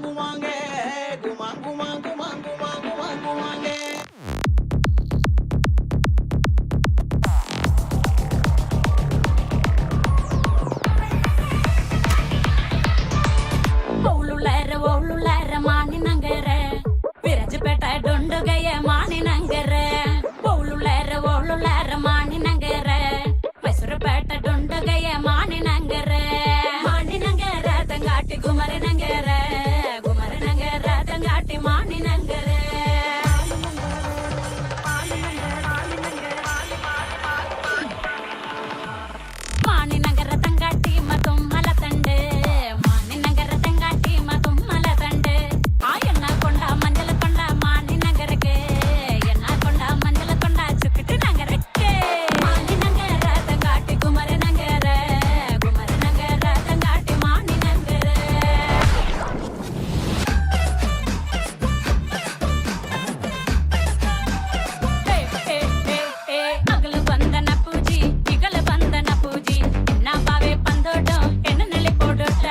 குமாங்குமாங்குமாங்க குமாங்குமாங்குமாங்குமாங்குமாங்குமாங்க. ஒழுளர மானி நங்கர விரஜுபேட்ட டொண்டுகைய மானி நங்கர ஒழுளர மானி நங்கர மைசூருப்பேட்ட டொண்டுகைய மானி நங்கர தங்காட்டி குமரி நங்கர தங்காட்டி மானி நங்கர. மானி நங்கர தங்காட்டி மதும் மல தண்டு மானி நங்கர தங்காட்டி மதும் மல தண்டு என்ன கொண்டா மஞ்சள் கொண்டா மானி நங்கருக்கு என்ன கொண்டா மஞ்சள் கொண்டா சுக்கிட்டு நங்கருக்கு மானி நங்கர தங்காட்டி குமரி நங்கர தங்காட்டி மானி நங்கர. அகಲು ಬಂದನ ಪೂಜಿ ಇಗಲು ಬಂದನ ಪೂಜಿ ಎನ್ನ ಬಾವೆ ಪಂದೋಡು ಎನ್ನ ನೆಲೆ ಪೋಡೋಟ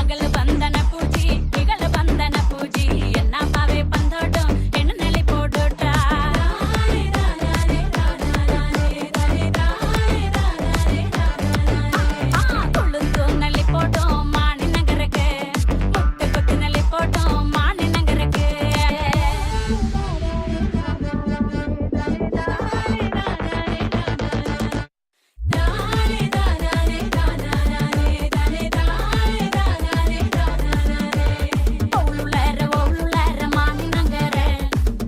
ಅಗಲು ಬಂದನ ಪೂಜಿ ಇಗಲು ಬಂದನ ಪೂಜಿ ಎನ್ನ ಬಾವೆ ಪಂದೋಡು ಎನ್ನ ನೆಲೆ ಪೋಡೋಟ ಕುಳುಂದು ನೆಲೆ ಪೋಡೋ ಮಾಣಿ ನಗರಕ್ಕೆ ಮುಟ್ಟೆ ಕೊತ್ತಿ ನೆಲೆ ಪೋಡೋ ಮಾಣಿ ನಗರಕ್ಕೆ. ஒழுளர மானி நங்கர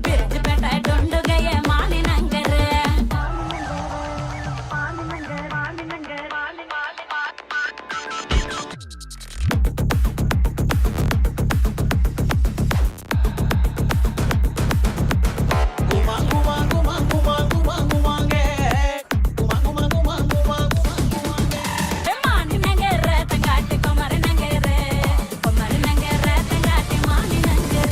விரஜுபேட்ட டொண்டுகைய மானி நங்கர. குமாங்குமாங்குமாங்குமாங்குமாங்குமாங்க குமாங்குமாங்குமாங்குமாங்குமாங்குமாங்க. மானி நங்கர தங்காட்டி குமரி நங்கர தங்காட்டி மானி நங்கர.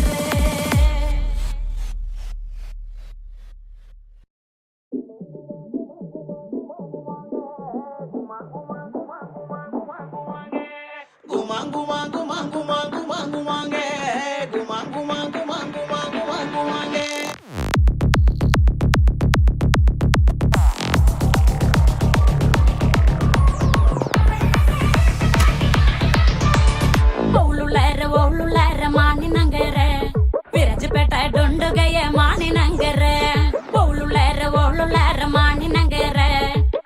குமாங்குமாங்குமாங்குமாங்குமாங்குமாங்க குமாங்குமாங்குமாங்குமாங்குமாங்குமாங்க. ஒழுளர மானி நங்கர விரஜுபேட்ட டொண்டுகைய மானி நங்கர ஒழுளர மானி நங்கர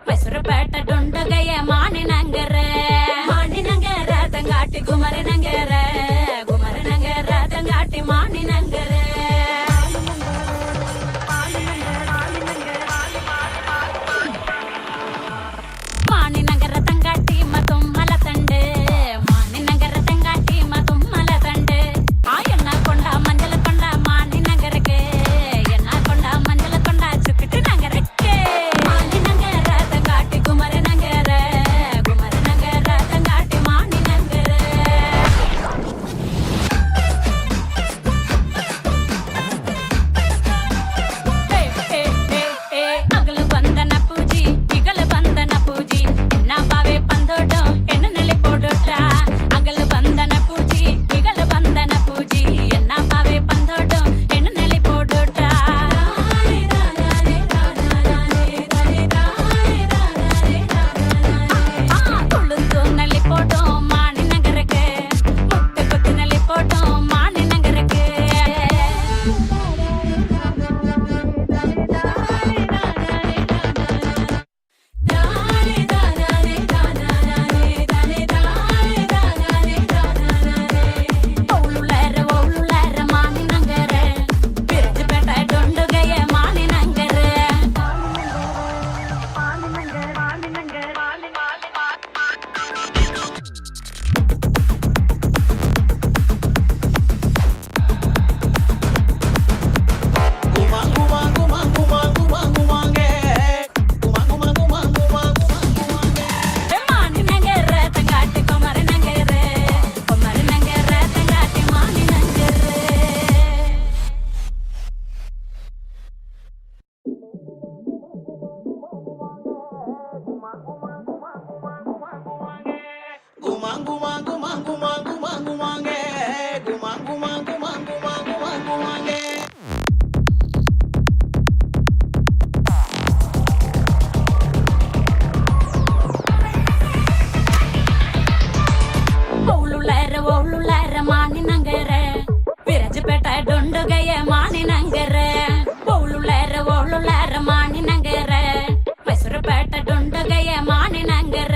மைசூருப்பேட்ட டொண்டுகைய மானி நங்கர தங்காட்டி குமரி நங்கர தங்காட்டி மானி நங்கர. மானி நங்கர தங்காட்டி மதும் மல தண்டு மானி நங்கர தங்காட்டி மதும் மல தண்டு என்ன கொண்டா மஞ்சள் கொண்டா மானி நகருக்கு என்ன கொண்டா மஞ்சள் கொண்டா சுக்கிட்டு நகருக்கு மானி நங்கர தங்காட்டி குமரி நங்கர தங்காட்டி மானி நங்கர. அகಲು ಬಂದನ ಪೂಜಿ ಇಗಲು ಬಂದನ ಪೂಜಿ ಎನ್ನ ಬಾವೆ ಪಂದೋಡು ಎನ್ನ ನೆಲೆ ಪೋಡೋಟ ಅಗಲು ಬಂದನ ಪೂಜಿ ಇಗಲು ಬಂದನ ಪೂಜಿ ಎನ್ನ ಬಾವೆ ಪಂದೋಡು ಎನ್ನ ನೆಲೆ ಪೋಡೋಟ ಕುಳುಂದು ನೆಲೆ ಪೋಡೋ ಮಾಣಿ ನಗರಕ್ಕೆ ಮುಟ್ಟೆ ಕೊತ್ತಿ ನೆಲೆ ಪೋಡೋ ಮಾಣಿ ನಗರಕ್ಕೆ. ஒழுளர மானி நங்கர விரஜுபேட்ட டொண்டுகைய மானி நங்கர. குமாங்குமாங்குமாங்குமாங்குமாங்குமாங்க குமாங்குமாங்குமாங்குமாங்குமாங்குமாங்க. மானி நங்கர தங்காட்டி குமரி நங்கர தங்காட்டி மானி நங்கர. குமாங்குமாங்குமாங்குமாங்குமாங்குமாங்க குமாங்குமாங்குமாங்குமாங்குமாங்க. வகைய மானினங்கர